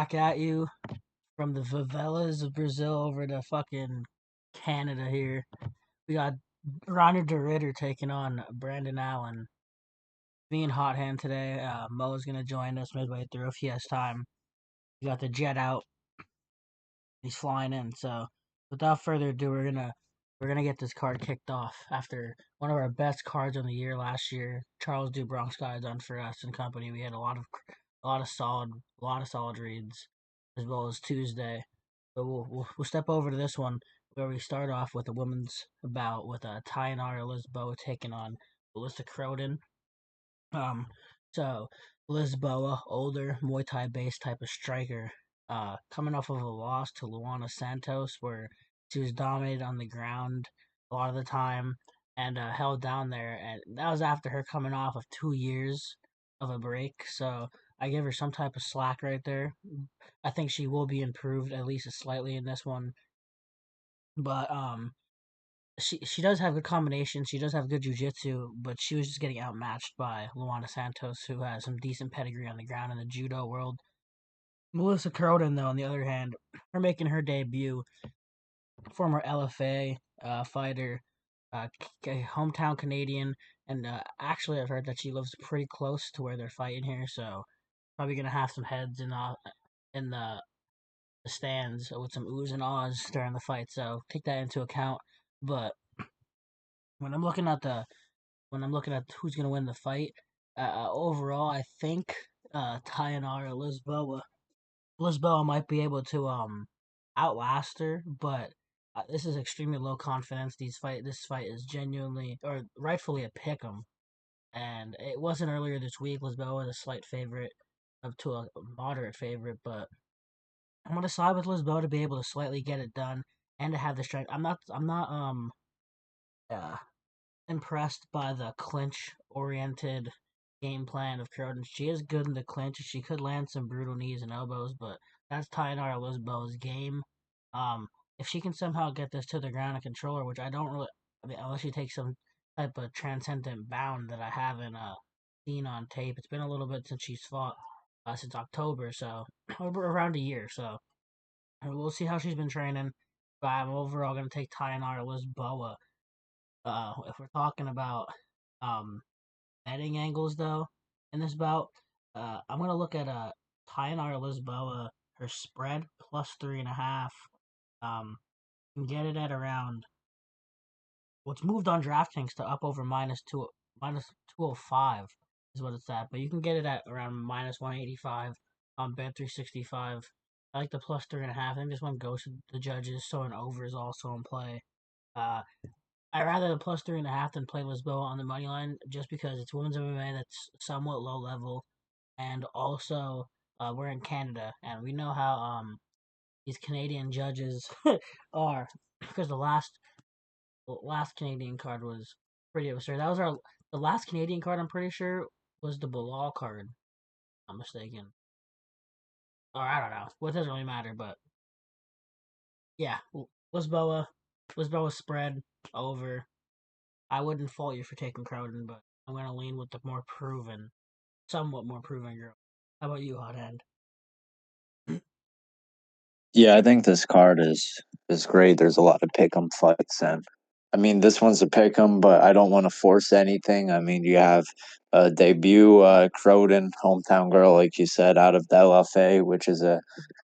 back at you from the favelas of Brazil over to fucking Canada here. We got Ronnie DeRitter taking on Brandon Allen. Me and Hot Hand today. Mo's gonna join us midway through if he has time. We got the jet out. He's flying in. So without further ado, we're gonna get this card kicked off after one of our best cards on the year last year. Charles Dubronx got it done for us and company. We had a lot of solid reads, as well as Tuesday. But we'll step over to this one where we start off with a women's bout with Tainara Lisboa taking on Melissa Croden. Um, so Lisboa, older Muay Thai based type of striker, coming off of a loss to Luana Santos where she was dominated on the ground a lot of the time and held down there, and that was after her coming off of 2 years of a break. So I give her some type of slack right there. I think she will be improved at least slightly in this one, but she does have good combinations. She does have good jujitsu, but she was just getting outmatched by Luana Santos, who has some decent pedigree on the ground in the judo world. Melissa Croden, though, on the other hand, her making her debut, former LFA fighter, hometown Canadian, and actually I've heard that she lives pretty close to where they're fighting here, so probably gonna have some heads in the stands with some oohs and ahs during the fight. So take that into account. But when I'm looking at who's gonna win the fight, overall, I think Tainara Lisboa might be able to outlast her, but this is extremely low confidence. This fight is genuinely or rightfully a pick 'em, and it wasn't earlier this week. Lisboa was a slight favorite up to a moderate favorite, but I'm gonna side with Lisboa to be able to slightly get it done and to have the strength. I'm not uh, impressed by the clinch oriented game plan of Croden. She is good in the clinch. She could land some brutal knees and elbows, but that's Tainara Lisboa's game. Um, if she can somehow get this to the ground and control her, which I don't really, I mean, unless she takes some type of transcendent bound that I haven't seen on tape. It's been a little bit since she's fought, since October, so over around a year. So we'll see how she's been training. But I'm overall going to take Tainara Lisboa. If we're talking about um, betting angles, though, in this bout, I'm going to look at Tainara Lisboa, her spread plus 3.5. And get it at around what's moved on DraftKings to up over minus 205 is what it's at. But you can get it at around minus 185 on Bet365. I like the plus 3.5. I think this one goes to the judges, so an over is also in play. Uh, I rather the plus 3.5 than play Lisboa on the money line, just because it's women's MMA that's somewhat low level, and also we're in Canada, and we know how these Canadian judges are, because the last Canadian card was pretty absurd. That was the last Canadian card. I'm pretty sure was the Belgaroui card. If I'm mistaken, or I don't know. What doesn't really matter, but yeah, Lisboa, Lisboa spread over. I wouldn't fault you for taking Croden, but I'm gonna lean with the somewhat more proven girl. How about you, Hot End? Yeah, I think this card is great. There's a lot of pick'em fights, and I mean this one's a pick'em, but I don't want to force anything. I mean you have a debut Croden, hometown girl, like you said, out of LFA, which is a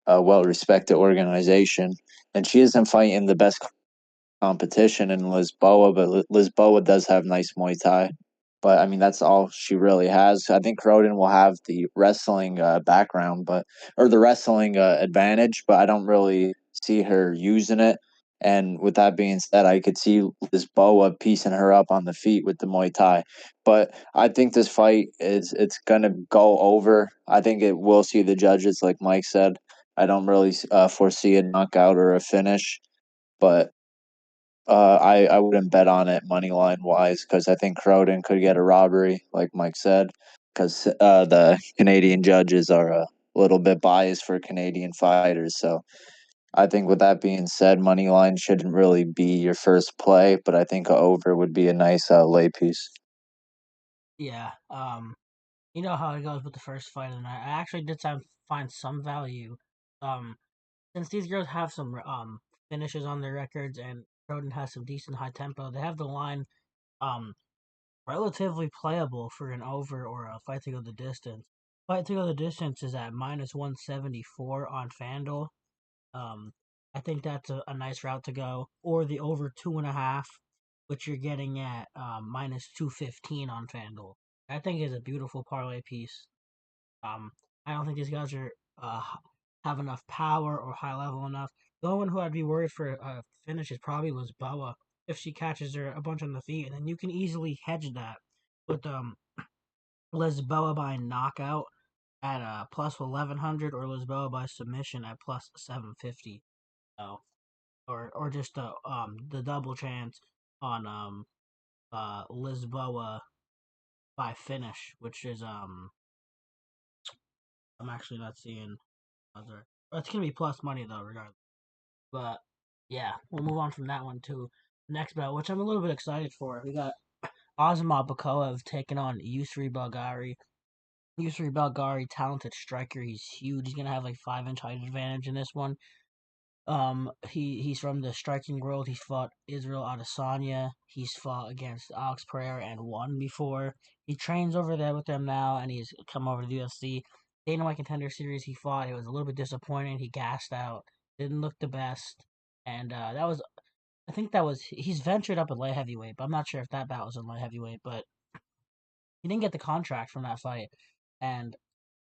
well respected organization, and she isn't fighting the best competition in Lisboa, but Lisboa does have nice Muay Thai. But I mean, that's all she really has. I think Croden will have the wrestling background, but or the wrestling advantage, but I don't really see her using it. And with that being said, I could see Lisboa piecing her up on the feet with the Muay Thai. But I think this fight it's gonna go over. I think it will see the judges, like Mike said. I don't really foresee a knockout or a finish, but I wouldn't bet on it money line wise because I think Croden could get a robbery, like Mike said, because the Canadian judges are a little bit biased for Canadian fighters. So I think with that being said, money line shouldn't really be your first play, but I think a over would be a nice lay piece. Yeah, you know how it goes with the first fight of the night. I actually did find some value Um, since these girls have some finishes on their records and Croden has some decent high tempo, they have the line um relatively playable for an over or a fight to go the distance. Fight to go the distance is at minus 174 on FanDuel. Um, I think that's a nice route to go. Or the over 2.5, which you're getting at minus 215 on FanDuel. I think is a beautiful parlay piece. Um, I don't think these guys are uh, have enough power or high level enough. The only one who I'd be worried for finish is probably Lisboa if she catches her a bunch on the feet, and then you can easily hedge that with Lisboa by knockout at plus 1100 or Lisboa by submission at plus 750. So, or just the double chance on Lisboa by finish, which is I'm actually not seeing other. It's gonna be plus money though, regardless. But yeah, we'll move on from that one to the next bout, which I'm a little bit excited for. We got Ozma Bekoev taking on Yusri Belgari. Yusri Belgari, talented striker. He's huge. He's gonna have like 5 inch height advantage in this one. He's from the striking world. He's fought Israel Adesanya. He's fought against Alex Pereira and won before. He trains over there with them now, and he's come over to the UFC. Dana White Contender Series he fought. It was a little bit disappointing. He gassed out. Didn't look the best, and that was. I think that was he's ventured up at light heavyweight, but I'm not sure if that bout was in light heavyweight. But he didn't get the contract from that fight, and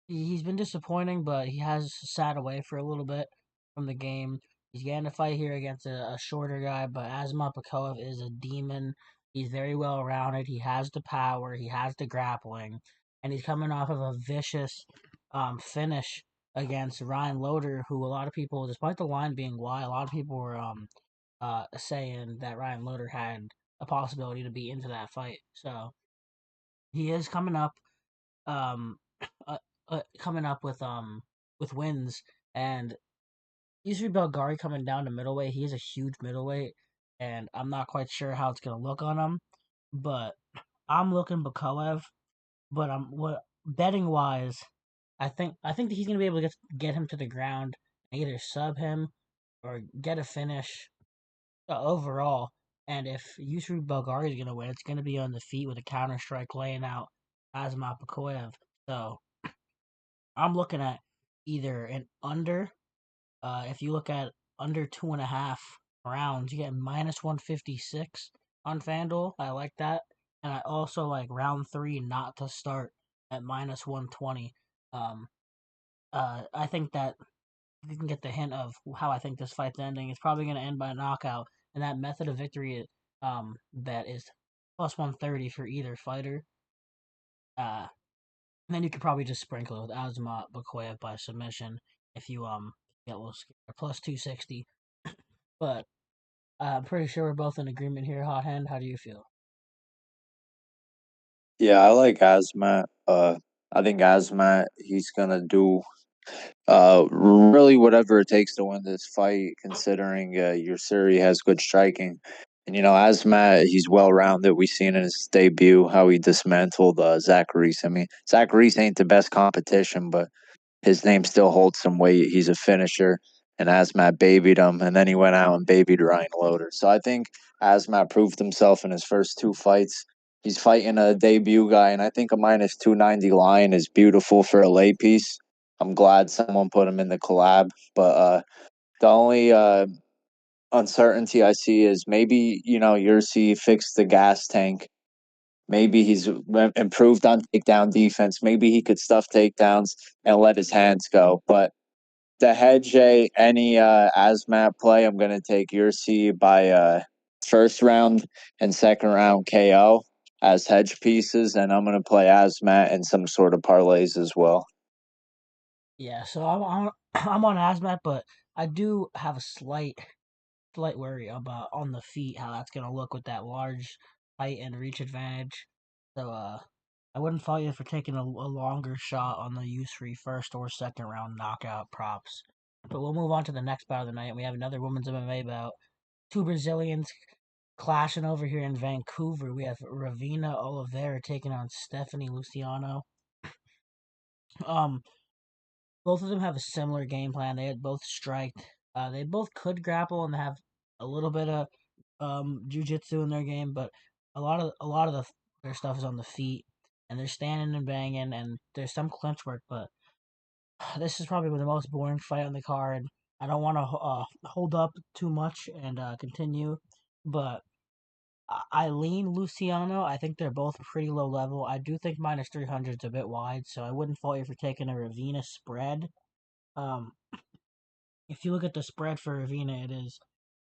he's been disappointing, but he has sat away for a little bit from the game. He's getting a fight here against a shorter guy, but Asmat Bakov is a demon. He's very well rounded. He has the power. He has the grappling, and he's coming off of a vicious finish against Ryan Loder, who a lot of people, despite the line being wide, a lot of people were saying that Ryan Loder had a possibility to be into that fight. So he is um, uh, coming up with wins, and Yusri Belgari coming down to middleweight. He is a huge middleweight, and I'm not quite sure how it's gonna look on him, but I'm looking Bekoev. But I'm what betting wise, I think that he's gonna be able to get him to the ground and either sub him or get a finish overall. And if Yusri Belgari is gonna win, it's gonna be on the feet with a counter strike laying out Azamat Bekoev. So I'm looking at either an under. If you look at under 2.5 rounds, you get minus 156 on FanDuel. I like that, and I also like round three not to start at minus 120. Um, I think that you can get the hint of how I think this fight's ending. It's probably going to end by a knockout, and that method of victory bet is plus 130 for either fighter. Uh, and then you could probably just sprinkle it with Azamat Bekoev by submission if you get a little scared. Plus 260. But I'm pretty sure we're both in agreement here, Hot Hand. How do you feel? Yeah, I like Asmat. I think Asmat, he's gonna do really whatever it takes to win this fight, considering your Suri has good striking. And Asmat, he's well rounded. We've seen in his debut how he dismantled Zach Reese. I mean, Zach Reese ain't the best competition, but his name still holds some weight. He's a finisher, and Asmat babied him, and then he went out and babied Ryan Loder. So I think Asmat proved himself in his first two fights. He's fighting a debut guy, and I think a minus 290 line is beautiful for a lay piece. I'm glad someone put him in the collab, but the only uncertainty I see is maybe Yursi fixed the gas tank. Maybe he's improved on takedown defense. Maybe he could stuff takedowns and let his hands go. But the hedge any Asmat play, I'm gonna take Yursi by first round and second round KO as hedge pieces, and I'm gonna play Asmat in some sort of parlays as well. Yeah, so I'm on Asmat, but I do have a slight worry about on the feet how that's gonna look with that large height and reach advantage. So I wouldn't fault you for taking a longer shot on the U3 first or second round knockout props. But we'll move on to the next bout of the night. We have another women's MMA bout. Two Brazilians clashing over here in Vancouver. We have Ravina Oliveira taking on Stephanie Luciano. Um, both of them have a similar game plan. They had both striked. They both could grapple and have a little bit of jujitsu in their game, but a lot of their stuff is on the feet, and they're standing and banging, and there's some clinch work. But this is probably the most boring fight on the card. I don't want to hold up too much and continue, but I lean Luciano. I think they're both pretty low level. I do think minus 300 is a bit wide, so I wouldn't fault you for taking a Ravina spread. Um, if you look at the spread for Ravina, it is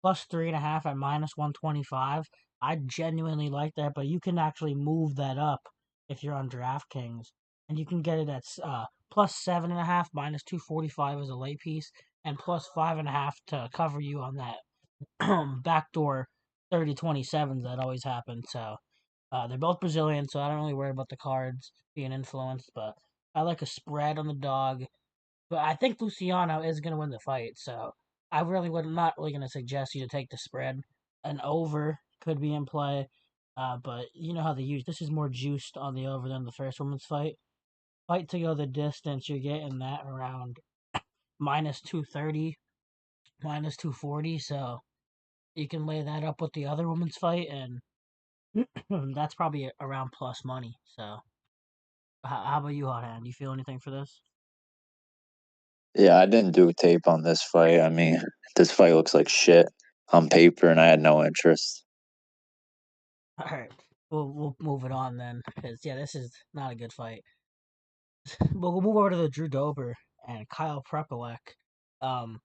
plus 3.5 at minus 125. I genuinely like that, but you can actually move that up if you're on DraftKings, and you can get it at plus 7.5 minus 245 as a late piece, and plus 5.5 to cover you on that backdoor 30-27s that always happen. So they're both Brazilian, so I don't really worry about the cards being influenced. But I like a spread on the dog. But I think Luciano is going to win the fight, so I really would not really going to suggest you to take the spread. An over could be in play, but you know how they use this is more juiced on the over than the first woman's fight. Fight to go the distance, you're getting that around minus 230, minus 240, so you can lay that up with the other woman's fight, and that's probably around plus money. So, how about you, Hot Hand? You feel anything for this? Yeah, I didn't do a tape on this fight. I mean, this fight looks like shit on paper, and I had no interest. All right, we'll move it on then, because yeah, this is not a good fight. But we'll move over to the Drew Dober and Kyle Prepolec. Um,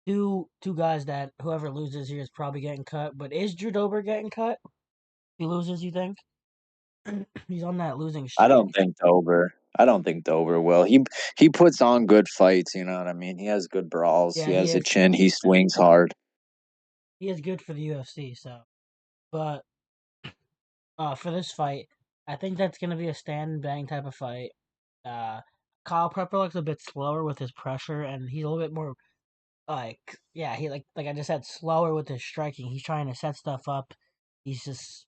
two guys that whoever loses here is probably getting cut. But is Drew Dober getting cut? If he loses, you think? He's on that losing I streak. don't think Dober. I don't think Dober will. He puts on good fights. You know what I mean. He has good brawls. Yeah, He has a chin. He swings hard. he is good for the UFC. So, but for this fight, I think that's gonna be a stand and bang type of fight. Uh, Kyle Prepelec's a bit slower with his pressure, and he's a little bit more like yeah, he like I just said, slower with his striking. He's trying to set stuff up. He's just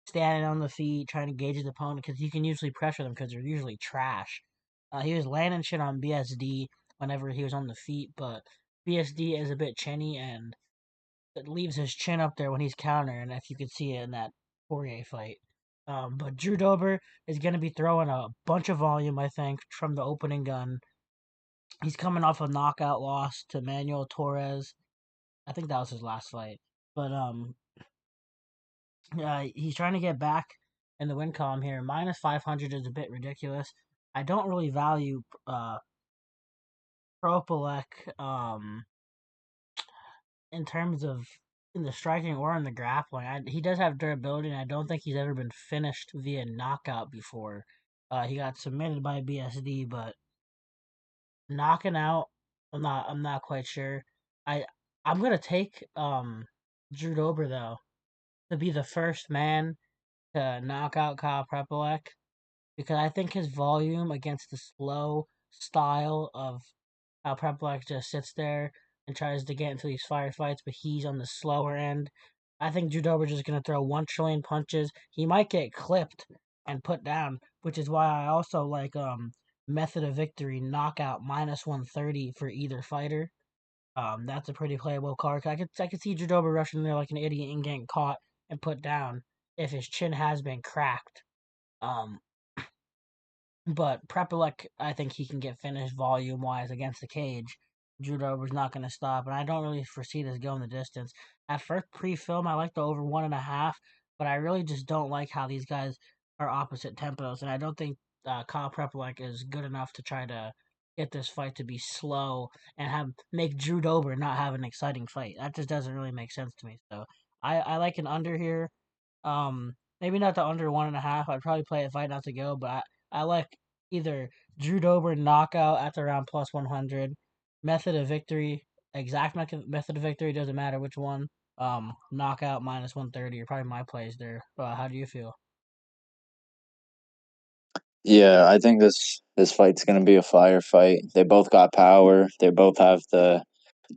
standing on the feet, trying to gauge his opponent because you can usually pressure them because they're usually trash. He was landing shit on BSD whenever he was on the feet, but BSD is a bit chinny and it leaves his chin up there when he's countering, if you could see it in that Poirier fight. But Drew Dober is going to be throwing a bunch of volume, I think, from the opening gun. He's coming off a knockout loss to Manuel Torres. I think that was his last fight. But he's trying to get back in the win column here. Minus 500 is a bit ridiculous. I don't really value Propolek in terms of in the striking or in the grappling. He does have durability, and I don't think he's ever been finished via knockout before. He got submitted by BSD, but knocking out, I'm not quite sure. I I'm gonna take Drew Dober though to be the first man to knock out Kyle Prepolek because I think his volume against the slow style of how Prepolek just sits there and tries to get into these firefights, but he's on the slower end. I think Judover's just going to throw 1 trillion punches. He might get clipped and put down, which is why I also like Method of Victory knockout minus 130 for either fighter. That's a pretty playable card. I could see Judover rushing there like an idiot and getting caught and put down if his chin has been cracked. Um, but Prepolek, I think he can get finished volume wise against the cage. Judo was not going to stop, and I don't really foresee this going the distance. At first pre-film, I like the over 1.5, but I really just don't like how these guys are opposite tempos, and I don't think Kyle Prepolek is good enough to try to get this fight to be slow and have make Drew Dober not have an exciting fight. That just doesn't really make sense to me. So I like an under here. Maybe not the under 1.5. I'd probably play a fight not to go, but I like either Drew Dober knockout at around plus 100, method of victory, method of victory, doesn't matter which one. Knockout minus 130 are probably my plays there. How do you feel? Yeah, I think this fight's gonna be a firefight. They both got power. They both have the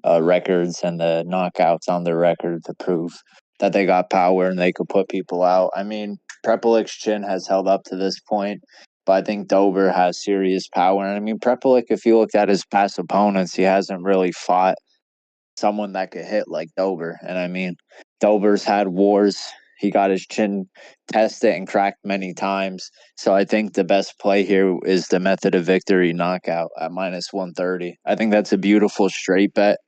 records and the knockouts on their record to prove that they got power and they could put people out. I mean, Prepolic's chin has held up to this point, but I think Dober has serious power. And I mean, Prepolec, if you looked at his past opponents, he hasn't really fought someone that could hit like Dober. And I mean, Dober's had wars. He got his chin tested and cracked many times. So I think the best play here is the method of victory knockout at minus 130. I think that's a beautiful straight bet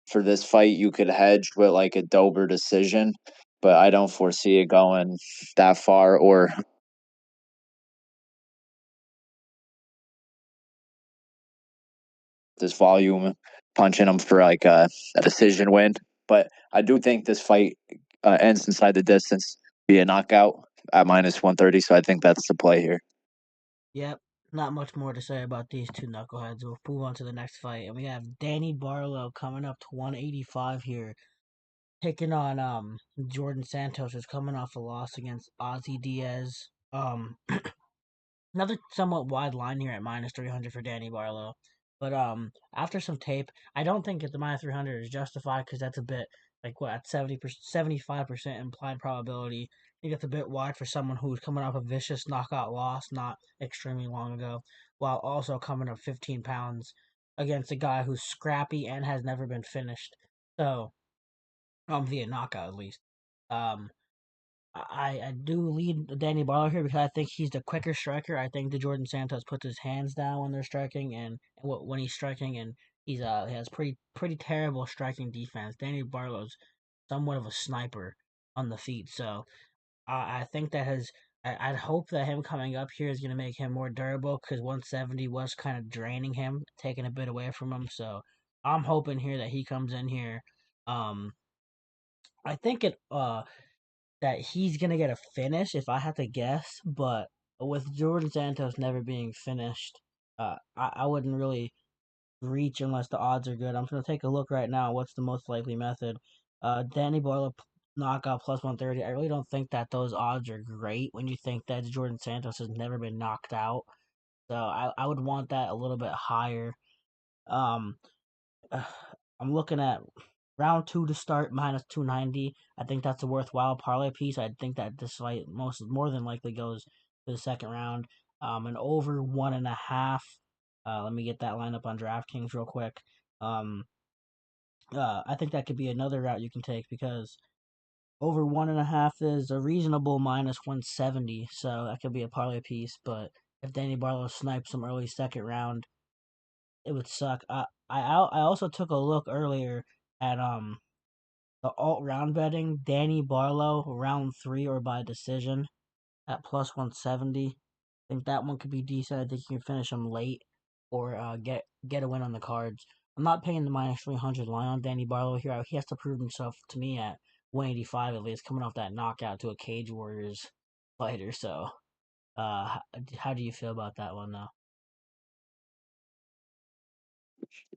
for this fight. You could hedge with like a Dober decision, but I don't foresee it going that far or this volume punching him for like a decision win. But I do think this fight ends inside the distance, be a knockout at minus 130. So I think that's the play here. Yep. Not much more to say about these two knuckleheads. We'll move on to the next fight, and we have Danny Barlow coming up to 185 here, taking on Jourdain Santos, who's coming off a loss against Ozzy Diaz. Another somewhat wide line here at minus 300 for Danny Barlow. But after some tape, I don't think at the minus 300 is justified because that's a bit like what at 75% implied probability. I think it's a bit wide for someone who's coming off a vicious knockout loss not extremely long ago, while also coming up 15 pounds against a guy who's scrappy and has never been finished. So, via knockout at least. Um, I do lead Danny Barlow here because I think he's the quicker striker. I think the Jourdain Santos puts his hands down when they're striking and when he's striking, and he has pretty terrible striking defense. Danny Barlow's somewhat of a sniper on the feet, so I think that I'd hope that him coming up here is going to make him more durable because 170 was kind of draining him, taking a bit away from him. So I'm hoping here that he comes in here. Um, I think that he's gonna get a finish if I had to guess, but with Jourdain Santos never being finished, I wouldn't really reach unless the odds are good. I'm gonna take a look right now. What's the most likely method? Danny Barlow knockout plus 130. I really don't think that those odds are great when you think that Jourdain Santos has never been knocked out. So I would want that a little bit higher. Um, I'm looking at round two to start minus 290. I think that's a worthwhile parlay piece. I think that this fight more than likely goes to the second round. And over 1.5. Let me get that lineup on DraftKings real quick. Um, I think that could be another route you can take because over 1.5 is a reasonable minus 170. So that could be a parlay piece. But if Danny Barlow snipes some early second round, it would suck. I also took a look earlier at the alt round betting. Danny Barlow round three or by decision at plus 170. I think that one could be decent. I think you can finish him late or get a win on the cards. I'm not paying the minus 300 line on Danny Barlow here. He has to prove himself to me at 185 at least, coming off that knockout to a Cage Warriors fighter. So, how do you feel about that one though?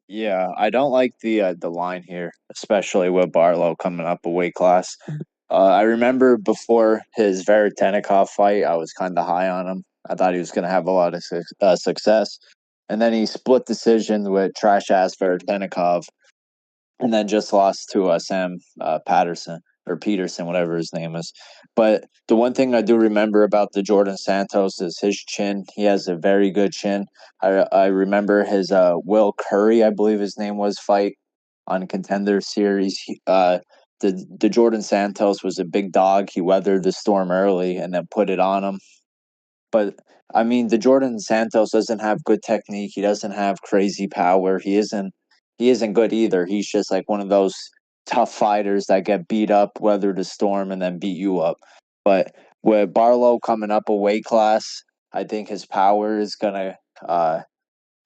Yeah, I don't like the line here, especially with Barlow coming up a weight class. I remember before his Vera fight, I was kind of high on him. I thought he was going to have a lot of success, and then he split decision with trash ass Vera, and then just lost to Sam Patterson or Peterson, whatever his name is. But the one thing I do remember about the Jourdain Santos is his chin. He has a very good chin. I remember his Will Curry, I believe his name was, fight on Contender Series. The Jourdain Santos was a big dog. He weathered the storm early and then put it on him. But I mean, the Jourdain Santos doesn't have good technique. He doesn't have crazy power. He isn't good either. He's just like one of those tough fighters that get beat up, weather the storm, and then beat you up. But with Barlow coming up a weight class, I think his power is gonna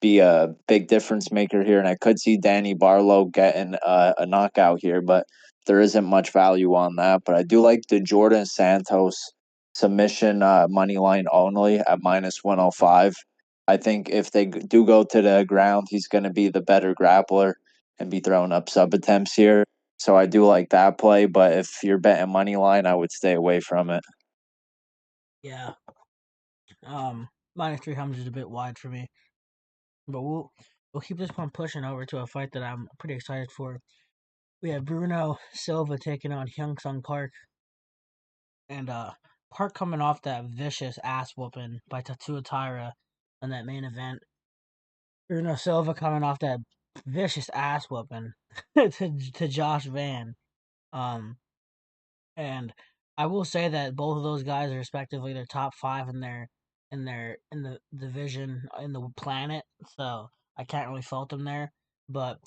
be a big difference maker here, and I could see Danny Barlow getting a knockout here, but there isn't much value on that. But I do like the Jourdain Santos submission money line only at minus 105. I think if they do go to the ground, he's going to be the better grappler and be throwing up sub attempts here. So I do like that play, but if you're betting money line, I would stay away from it. Yeah, minus 300 is a bit wide for me, but we'll keep this one pushing over to a fight that I'm pretty excited for. We have Bruno Silva taking on Hyung Sung Park, and Park coming off that vicious ass whooping by Tatua Taira in that main event. Bruno Silva coming off that vicious ass whooping to Josh Van. Um, and I will say that both of those guys are respectively their top five in the division in the planet. So I can't really fault them there. But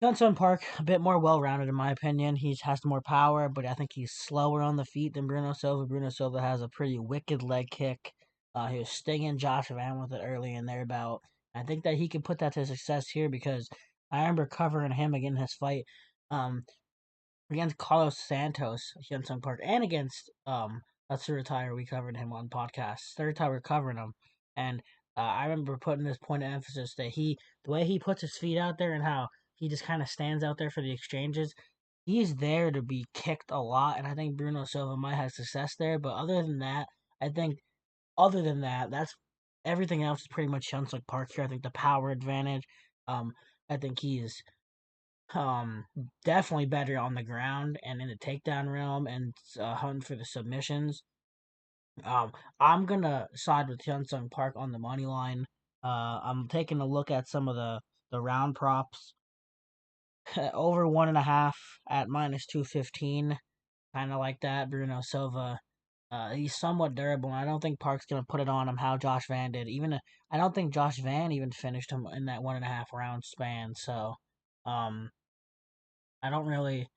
Johnson Park, a bit more well rounded in my opinion. He has more power, but I think he's slower on the feet than Bruno Silva. Bruno Silva has a pretty wicked leg kick. He was stinging Josh Van with it early in their bout. I think that he can put that to success here because I remember covering him again in his fight. Um, Against Carlos Santos, Hyunsung Park, and against Tsurutai. We covered him on podcast. Third time we're covering him, and I remember putting this point of emphasis that the way he puts his feet out there and how he just kind of stands out there for the exchanges. He's there to be kicked a lot, and I think Bruno Silva might have success there. But I think other than that, that's everything else is pretty much Hyunsung Park here. I think the power advantage. Um, I think he's um, definitely better on the ground and in the takedown realm and hunting for the submissions. I'm gonna side with Hyunsung Park on the money line. I'm taking a look at some of the round props. Over 1.5 at -215, kind of like that. Bruno Silva, he's somewhat durable. And I don't think Park's gonna put it on him how Josh Van did. I don't think Josh Van even finished him in that 1.5 round span. So, um, I don't really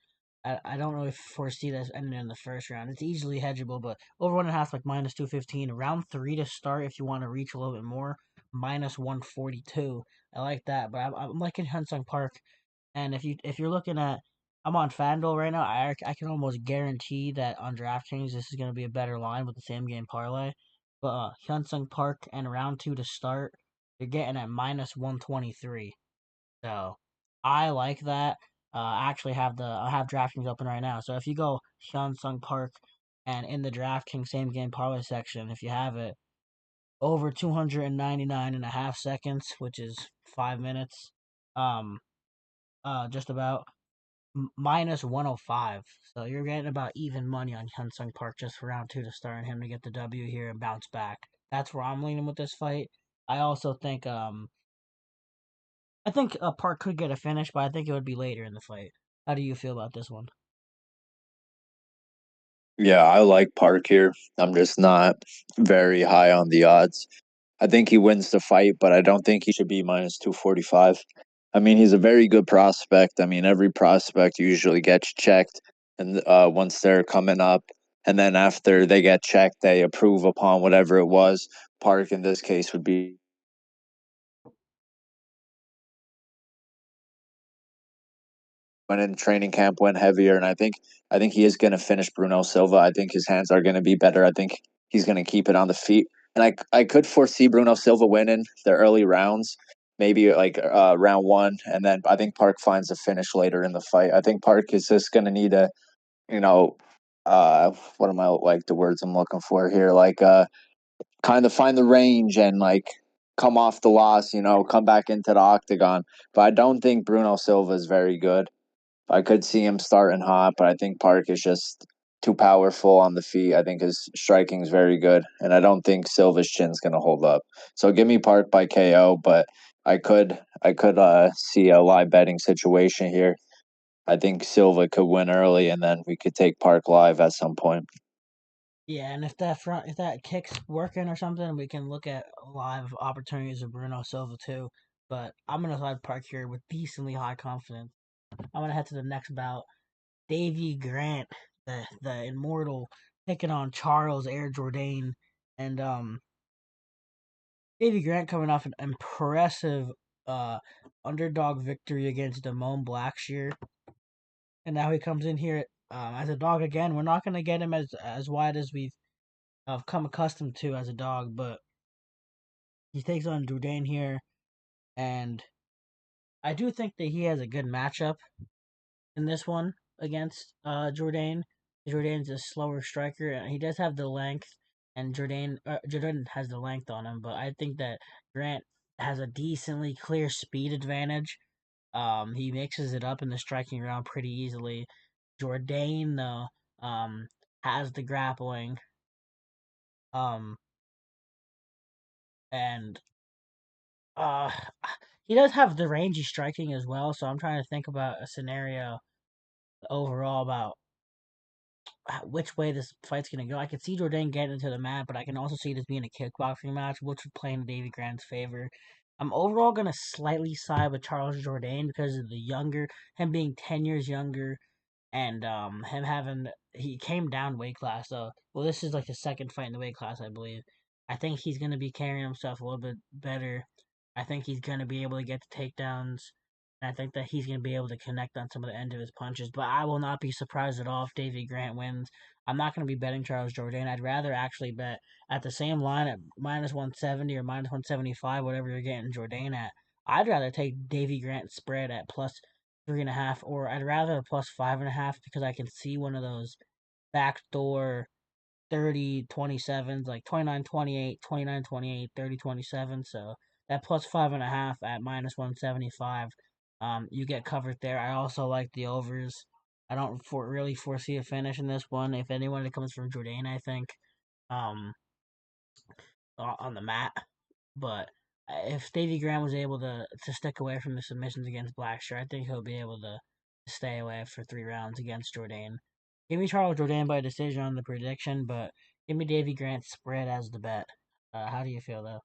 I don't really foresee this ending in the first round. It's easily hedgeable, but over 1.5 like -215. Round three to start if you want to reach a little bit more, -142. I like that, but I'm liking Hyunsung Park. And if you're looking at, I'm on FanDuel right now. I can almost guarantee that on DraftKings this is going to be a better line with the same game parlay. But Hyunsung Park and round two to start, you're getting at -123. So I like that. I have DraftKings open right now. So if you go Hyunsung Park and in the DraftKings same game parlay section, if you have it over 299.5 seconds, which is 5 minutes, um, just about -105. So you're getting about even money on Hyunsung Park just for round two to start and him to get the W here and bounce back. That's where I'm leaning with this fight. I also think Park could get a finish, but I think it would be later in the fight. How do you feel about this one? Yeah, I like Park here. I'm just not very high on the odds. I think he wins the fight, but I don't think he should be -245. I mean, he's a very good prospect. I mean, every prospect usually gets checked, and once they're coming up, and then after they get checked, they approve upon whatever it was. Park in this case would be went in training camp, went heavier, and I think he is going to finish Bruno Silva. I think his hands are going to be better. I think he's going to keep it on the feet, and I could foresee Bruno Silva winning the early rounds, maybe like round one, and then I think Park finds a finish later in the fight. I think Park is just going to need a you know what am I like the words I'm looking for here like kind of find the range and like come off the loss, come back into the octagon. But I don't think Bruno Silva is very good. I could see him starting hot, but I think Park is just too powerful on the feet. I think his striking is very good, and I don't think Silva's chin's going to hold up. So give me Park by KO, but I could see a live betting situation here. I think Silva could win early, and then we could take Park live at some point. Yeah, and if that kick's working or something, we can look at live opportunities of Bruno Silva too. But I'm gonna side Park here with decently high confidence. I'm gonna head to the next bout. Davy Grant, the immortal, taking on Charles Air Jourdain, and Davy Grant coming off an impressive uh underdog victory against Damone Blackshear, and now he comes in here as a dog again. We're not gonna get him as wide as we've come accustomed to as a dog, but he takes on Jourdain here, and I do think that he has a good matchup in this one against Jourdain. Jourdain's a slower striker, and he does have the length, and Jourdain has the length on him, but I think that Grant has a decently clear speed advantage. He mixes it up in the striking round pretty easily. Jourdain, though, has the grappling. Um, and uh, he does have the rangy striking as well. So I'm trying to think about a scenario overall about which way this fight's gonna go. I could see Jourdain getting into the mat, but I can also see this being a kickboxing match, which would play in Davy Grant's favor. I'm overall gonna slightly side with Charles Jourdain because of the younger, him being 10 years younger, and him having he came down weight class. So well, this is like the second fight in the weight class, I believe. I think he's gonna be carrying himself a little bit better. I think he's gonna be able to get the takedowns. And I think that he's going to be able to connect on some of the end of his punches. But I will not be surprised at all if Davy Grant wins. I'm not going to be betting Charles Jourdain. I'd rather actually bet at the same line at minus 170 or minus 175, whatever you're getting Jourdain at. I'd rather take Davy Grant spread at plus 3.5, or I'd rather plus 5.5 because I can see one of those backdoor 30-27s, like 29-28, 29-28, 30-27. So that plus 5.5 at minus 175, you get covered there. I also like the overs. I don't really foresee a finish in this one. If anyone, it comes from Jourdain, I think, um, on the mat. But if Davy Graham was able to stick away from the submissions against Blackshear, I think he'll be able to stay away for 3 rounds against Jourdain. Give me Charles Jourdain by decision on the prediction, but give me Davy Grant spread as the bet. How do you feel though?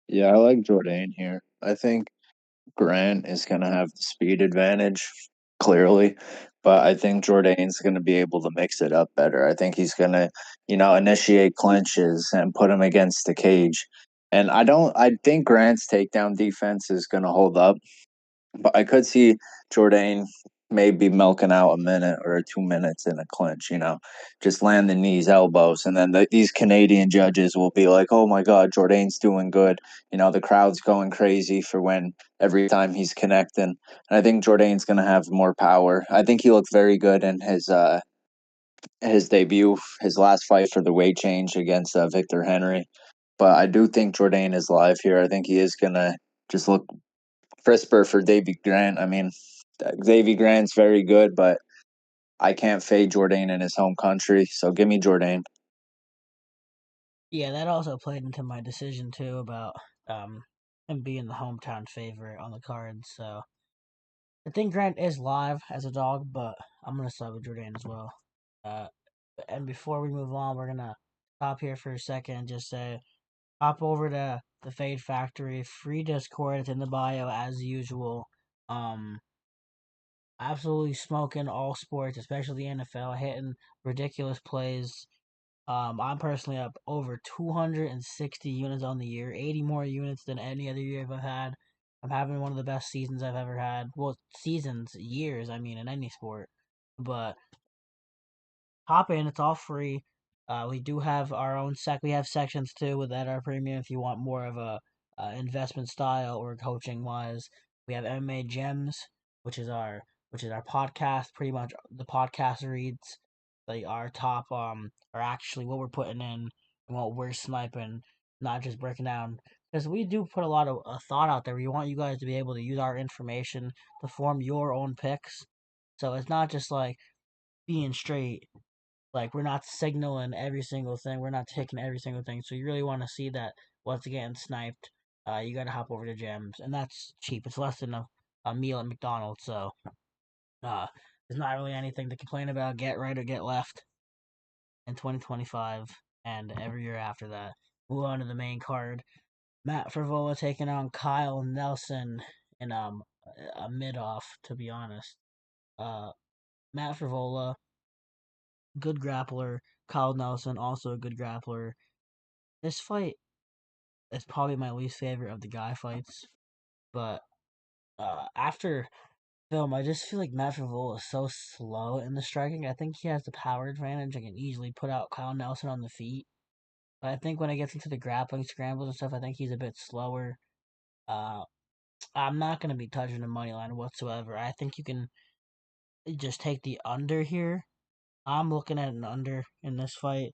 Yeah, I like Jourdain here. I think Grant is going to have the speed advantage, clearly, but I think Jourdain's going to be able to mix it up better. I think he's going to, initiate clinches and put him against the cage. And I think Grant's takedown defense is going to hold up. But I could see Jourdain maybe milking out a minute or 2 minutes in a clinch, just land the knees, elbows, and then these Canadian judges will be like, "Oh my God, Jourdain's doing good." The crowd's going crazy for when every time he's connecting. And I think Jourdain's going to have more power. I think he looked very good in his debut, his last fight for the weight change against Victor Henry. But I do think Jourdain is live here. I think he is going to just look crisper for Davy Grant. I mean, Davy Grant's very good, but I can't fade Jourdain in his home country. So give me Jourdain. Yeah, that also played into my decision too about him being the hometown favorite on the card. So I think Grant is live as a dog, but I'm gonna side with Jourdain as well. Uh, and before we move on, we're gonna stop here for a second and just say hop over to the Fade Factory. Free Discord. It's in the bio as usual. Um, absolutely smoking all sports, especially the NFL, hitting ridiculous plays. I'm personally up over 260 units on the year, 80 more units than any other year I've had. I'm having one of the best seasons I've ever had. Well, seasons, years, I mean, in any sport. But hop in. It's all free. We do have our own We have sections too with that our premium if you want more of a investment style or coaching wise. We have MMA Gems, which is our which is our podcast. Pretty much the podcast reads like our top are actually what we're putting in and what we're sniping, not just breaking down. Because we do put a lot of thought out there. We want you guys to be able to use our information to form your own picks. So it's not just like being straight like we're not signaling every single thing. We're not taking every single thing. So you really want to see that what's getting sniped. You got to hop over to Gems, and that's cheap. It's less than a meal at McDonald's. So uh, there's not really anything to complain about. Get right or get left in 2025 and every year after that. Move on to the main card. Matt Frevola taking on Kyle Nelson in a mid off. To be honest, uh, Matt Frevola, good grappler. Kyle Nelson, also a good grappler. This fight is probably my least favorite of the guy fights, but after film, I just feel like Matt Frevola is so slow in the striking. I think he has the power advantage and can easily put out Kyle Nelson on the feet. But I think when it gets into the grappling scrambles and stuff, I think he's a bit slower. Uh, I'm not going to be touching the money line whatsoever. I think you can just take the under here. I'm looking at an under in this fight.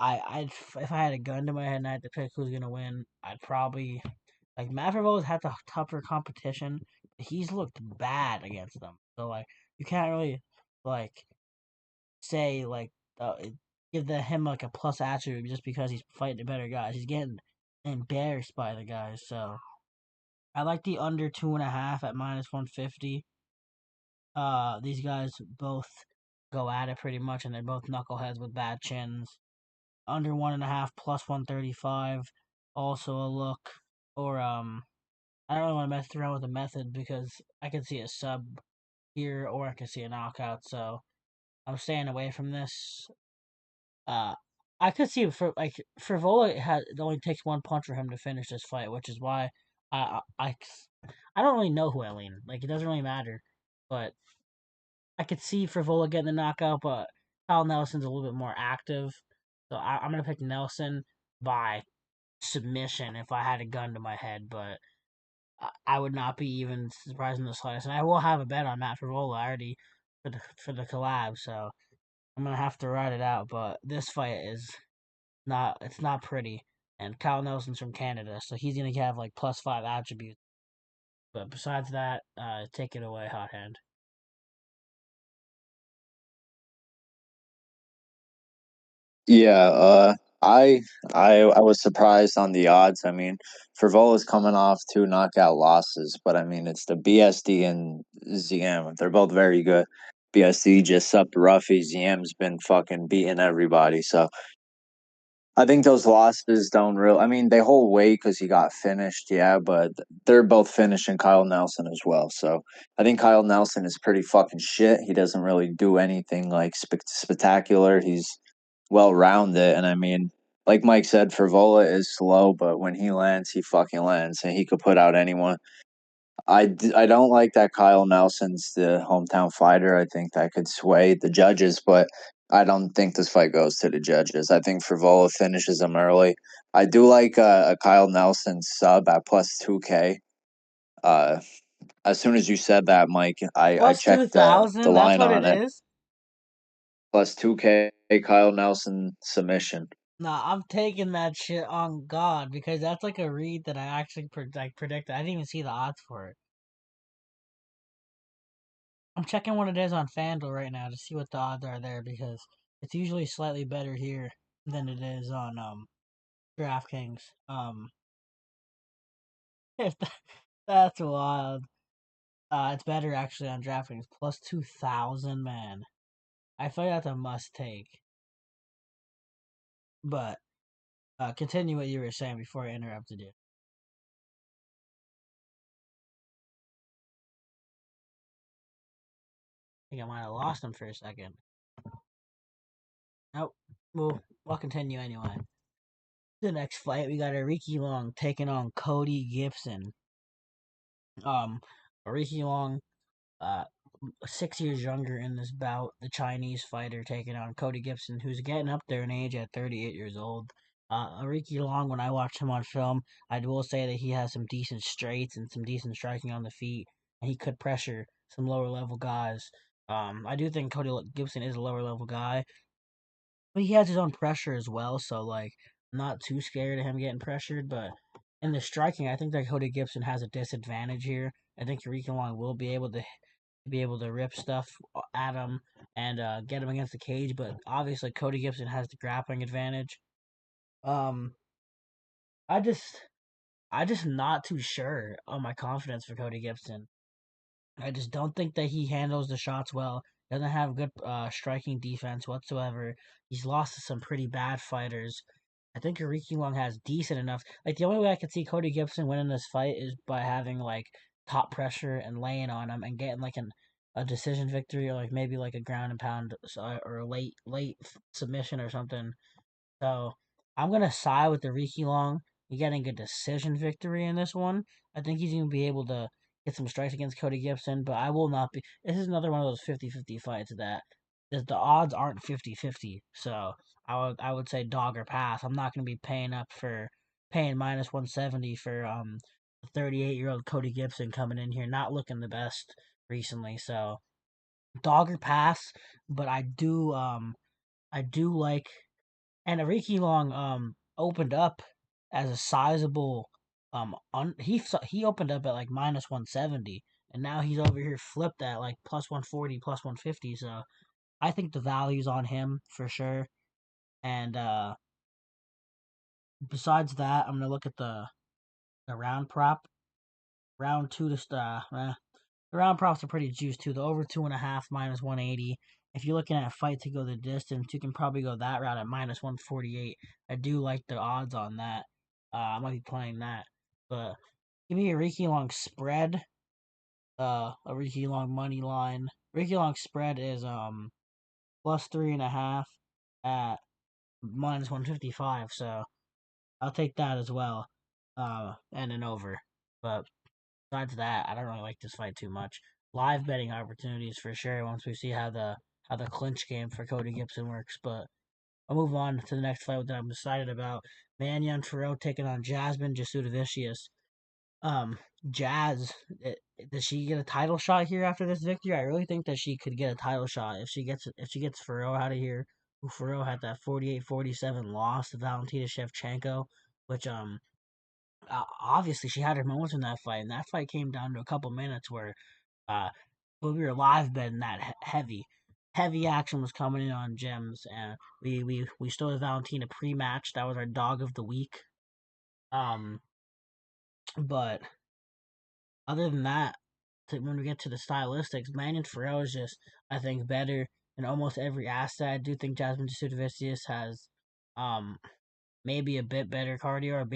I if I had a gun to my head and I had to pick who's gonna win, I'd probably like Maverick had the tougher competition. But he's looked bad against them, so like you can't really like say like him like a plus attribute just because he's fighting the better guys. He's getting embarrassed by the guys. So I like the under 2.5 at -150. These guys both go at it pretty much, and they're both knuckleheads with bad chins. Under 1.5 +135, also a look. Or I don't really want to mess around with the method because I can see a sub here or I can see a knockout. So I'm staying away from this. Uh, I could see for like Frevola it only takes one punch for him to finish this fight, which is why I don't really know who I lean. Like it doesn't really matter, but I could see Frevola getting the knockout, but Kyle Nelson's a little bit more active, so I'm gonna pick Nelson by submission if I had a gun to my head, but I would not be even surprised in the slightest. And I will have a bet on Matt Frevola already for the collab, so I'm gonna have to ride it out. But this fight is not pretty. And Kyle Nelson's from Canada, so he's gonna have like +5 attributes. But besides that, take it away, hot hand. Yeah, I was surprised on the odds. I mean, Frivola's coming off two knockout losses, but I mean it's the BSD and ZM. They're both very good. BSD just subbed Ruffy. ZM's been fucking beating everybody. So I think those losses don't real. I mean, they hold weight because he got finished, yeah, but they're both finishing Kyle Nelson as well. So I think Kyle Nelson is pretty fucking shit. He doesn't really do anything like spectacular. He's well rounded, and I mean, like Mike said, Frivola is slow, but when he lands, he fucking lands, and he could put out anyone. I don't like that Kyle Nelson's the hometown fighter. I think that could sway the judges, but I don't think this fight goes to the judges. I think Frivola finishes him early. I do like a Kyle Nelson sub at +2K. Uh, as soon as you said that, Mike, I Plus two checked the thousand. That's line what on it it. is. +2K Kyle Nelson submission. Nah, I'm taking that shit on God because that's like a read that I actually predicted. I didn't even see the odds for it. I'm checking what it is on FanDuel right now to see what the odds are there because it's usually slightly better here than it is on DraftKings. If that's wild. It's better actually on DraftKings. +2,000, man. I feel like that's a must take. But continue what you were saying before I interrupted you. I think I might have lost him for a second. Nope. We'll continue anyway. The next fight, we got Aoriquileng taking on Cody Gibson. Um, Aoriquileng, 6 years younger in this bout. The Chinese fighter taking on Cody Gibson, who's getting up there in age at 38 years old. Aoriquileng, when I watched him on film, I will say that he has some decent straights and some decent striking on the feet, and he could pressure some lower level guys. I do think Cody Gibson is a lower level guy, but he has his own pressure as well. So like, I'm not too scared of him getting pressured. But in the striking, I think that Cody Gibson has a disadvantage here. I think Eureka Long will be able to rip stuff at him and get him against the cage. But obviously, Cody Gibson has the grappling advantage. Um, I just I just not too sure on my confidence for Cody Gibson. I just don't think that he handles the shots well. Doesn't have good striking defense whatsoever. He's lost to some pretty bad fighters. I think Eureka Long has decent enough. Like the only way I could see Cody Gibson winning this fight is by having like top pressure and laying on him and getting like a decision victory or like maybe like a ground and pound or a late submission or something. So I'm gonna side with the Riki Long. You're getting a decision victory in this one. I think he's gonna be able to get some strikes against Cody Gibson, but I will not be. This is another one of those 50-50 fights that the odds aren't 50-50. So I would say dog or pass. I'm not gonna be paying -170 for 38-year-old Cody Gibson coming in here not looking the best recently. So dog or pass, but I do like and Ariki Long opened up as a sizable he opened up at like -170 and now he's over here flipped at like +140 +150, so I think the value's on him for sure. And besides that, I'm gonna look at the round prop. Round two to the round props are pretty juiced too. The over 2.5 minus 180. If you're looking at a fight to go the distance, you can probably go that route at minus 148. I do like the odds on that. I might be playing that, but give me a Aoriquileng spread. Aoriquileng money line. Aoriquileng spread is plus 3.5 at minus 155. So I'll take that as well. And an over. But besides that, I don't really like this fight too much. Live betting opportunities for sure once we see how the clinch game for Cody Gibson works. But I'll move on to the next fight that I'm excited about. Manyan Fiorot taking on Jasmine Jasudavicious. Um, Jazz, does she get a title shot here after this victory? I really think that she could get a title shot if she gets Fiorot out of here. Who Fiorot had that 48-47 loss to Valentina Shevchenko, which obviously she had her moments in that fight, and that fight came down to a couple minutes where uh we were live betting that heavy action was coming in on Gems, and we still had Valentina pre-match. That was our dog of the week. Um, but other than that, when we get to the stylistics, Mannion Farrell is just, I think, better in almost every asset. I do think Jasmine Jasudavicius has um maybe a bit better cardio or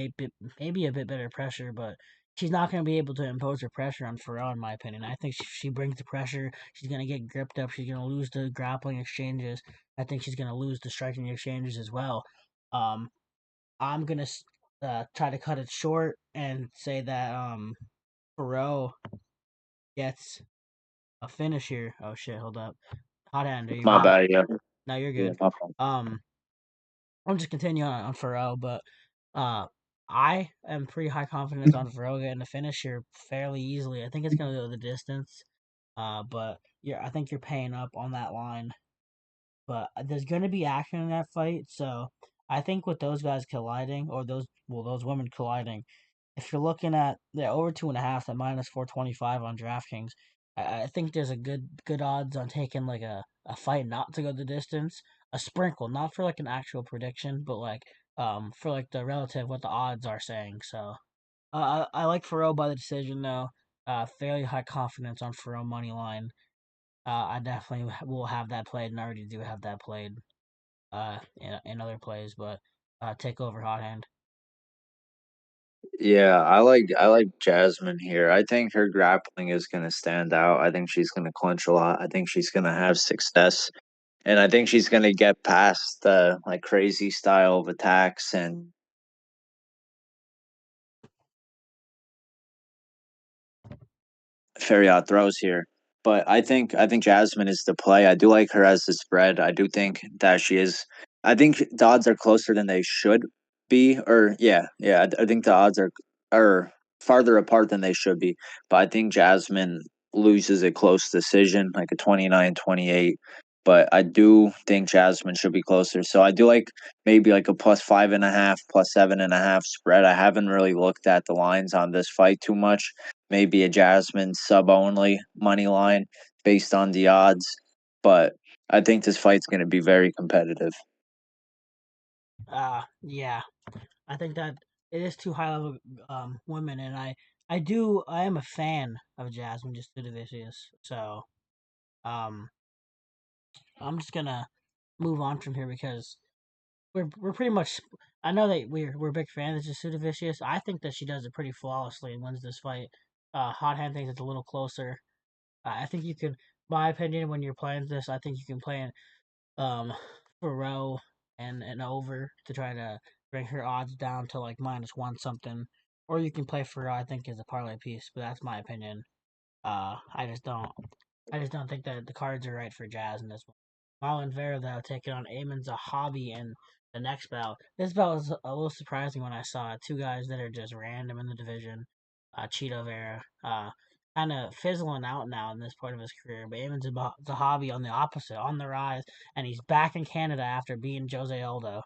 maybe a bit better pressure, but she's not going to be able to impose her pressure on Farrell, in my opinion. I think she brings the pressure. She's going to get gripped up. She's going to lose the grappling exchanges. I think she's going to lose the striking exchanges as well. Um, I'm going to try to cut it short and say that Farrell gets a finish here. Oh shit, hold up. Hot hand, are you My good? bad, yeah. No, you're Yeah, good. my fault. Um, I'm just continuing on Farrell, but uh, I am pretty high confidence on Farrell getting the finish here fairly easily. I think it's gonna go the distance. But yeah, I think you're paying up on that line. But there's gonna be action in that fight, so I think with those guys colliding, or those women colliding, if you're looking at over 2.5 at minus 425 on DraftKings, I think there's a good odds on taking like a fight not to go the distance, a sprinkle, not for like an actual prediction, but like for like the relative what the odds are saying. So I like Farrell by the decision though. Fairly high confidence on Farrell money line. I definitely will have that played, and I already do have that played in other plays, but take over hot hand. Yeah, I like Jasmine here. I think her grappling is gonna stand out. I think she's gonna clinch a lot. I think she's gonna have success. And I think she's gonna get past the like crazy style of attacks and Fiorot throws here. But I think Jasmine is the play. I do like her as the spread. I do think that she is. I think the odds are closer than they should be. Or yeah. I think the odds are farther apart than they should be. But I think Jasmine loses a close decision, like a 29-28. But I do think Jasmine should be closer. So I do like maybe like a plus 5.5, plus 7.5 spread. I haven't really looked at the lines on this fight too much, maybe a Jasmine sub only money line based on the odds. But I think this fight's going to be very competitive. Yeah, I think that it is too high level women, and I am a fan of Jasmine Justudavicius. So um I'm just gonna move on from here because we're pretty much. I know that we're big fans of Justudavicius. I think that she does it pretty flawlessly and wins this fight. Hot hand thinks it's a little closer. I think you could, my opinion, when you're playing this, I think you can play um Pharrell and over to try to bring her odds down to like minus one something. Or you can play Pharrell, I think, as a parlay piece, but that's my opinion. I just don't think that the cards are right for Jazz in this one. Marlon Vera though taking on Eamon Zahabi in the next bout. This bout was a little surprising when I saw it. Two guys that are just random in the division. Cheeto Vera, kind of fizzling out now in this part of his career. But Eamon Zahabi on the opposite, on the rise, and he's back in Canada after beating Jose Aldo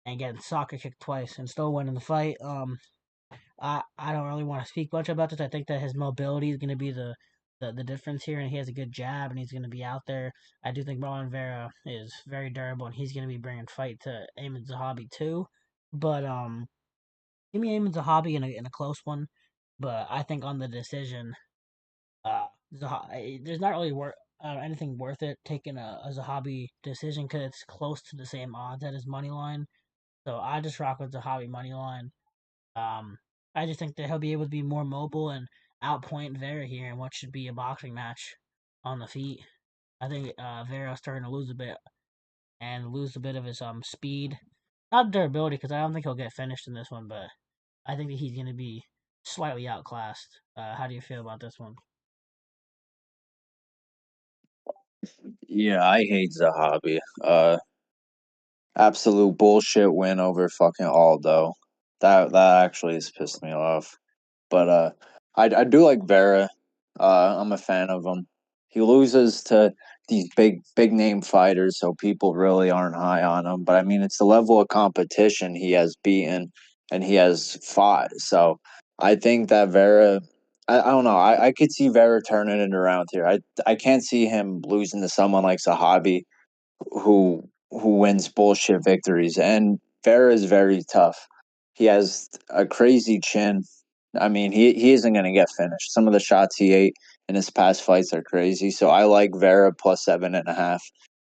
and getting soccer kicked twice and still winning the fight. I don't really want to speak much about this. I think that his mobility is going to be the difference here, and he has a good jab, and he's going to be out there. I do think Marlon Vera is very durable, and he's going to be bringing fight to Eamon Zahabi too. But give me Eamon Zahabi in a close one. But I think on the decision, there's not really anything worth it taking a Zahabi decision because it's close to the same odds at his money line. So I just rock with Zahabi money line. Um, I just think that he'll be able to be more mobile and outpoint Vera here in what should be a boxing match on the feet. I think Vera's starting to lose a bit and lose a bit of his speed, not durability, because I don't think he'll get finished in this one, but I think that he's going to be slightly outclassed. How do you feel about this one? Yeah, I hate Zahabi. Absolute bullshit win over fucking Aldo. That actually has pissed me off. But I do like Vera. I'm a fan of him. He loses to these big name fighters, so people really aren't high on him. But I mean, it's the level of competition he has beaten and he has fought. So I think that Vera. I don't know. I could see Vera turning it around here. I can't see him losing to someone like Zahabi who wins bullshit victories. And Vera is very tough. He has a crazy chin. I mean, he isn't going to get finished. Some of the shots he ate in his past fights are crazy. So I like Vera plus 7.5.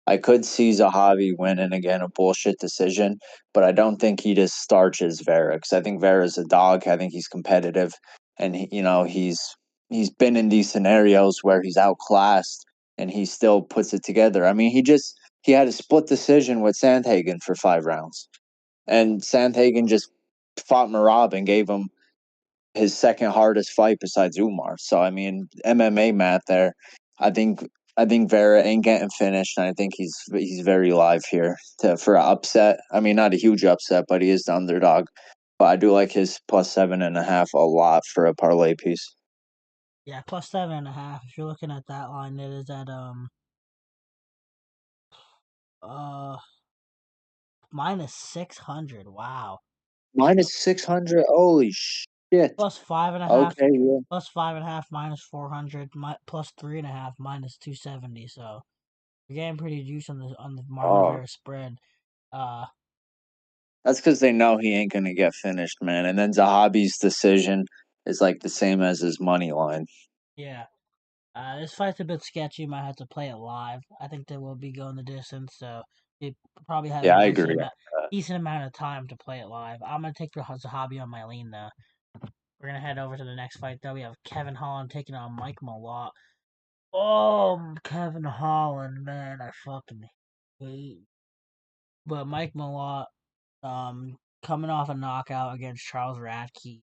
I could see Zahavi winning again a bullshit decision, but I don't think he just starches Vera because I think Vera's a dog. I think he's competitive, and he's been in these scenarios where he's outclassed and he still puts it together. I mean, he had a split decision with Sandhagen for 5 rounds, and Sandhagen just fought Marab and gave him his second hardest fight besides Umar. So I mean, MMA math there. I think I think Vera ain't getting finished, and I think he's very live here for an upset. I mean, not a huge upset, but he is the underdog. But I do like his plus 7.5 a lot for a parlay piece. Yeah, plus 7.5. If you're looking at that line, it is at uh minus 600. Wow. Minus 600. Holy shit. Plus 5.5. Okay, yeah. Plus 5.5 minus 400. Plus 3.5 minus 270. So you're getting pretty juice on the Marlon Oh, Vera spread. Uh, that's because they know he ain't gonna get finished, man. And then Zahabi's decision is like the same as his money line. yeah. This fight's a bit sketchy. Might have to play it live. I think they will be going the distance, so you probably have Yeah, a I agree. decent amount of time to play it live. I'm gonna take the Zahabi on my lean though. We're gonna head over to the next fight though. We have Kevin Holland taking on Mike Malott. Oh, Kevin Holland, man, I fucking hate. But Mike Malott, coming off a knockout against Charles Radke.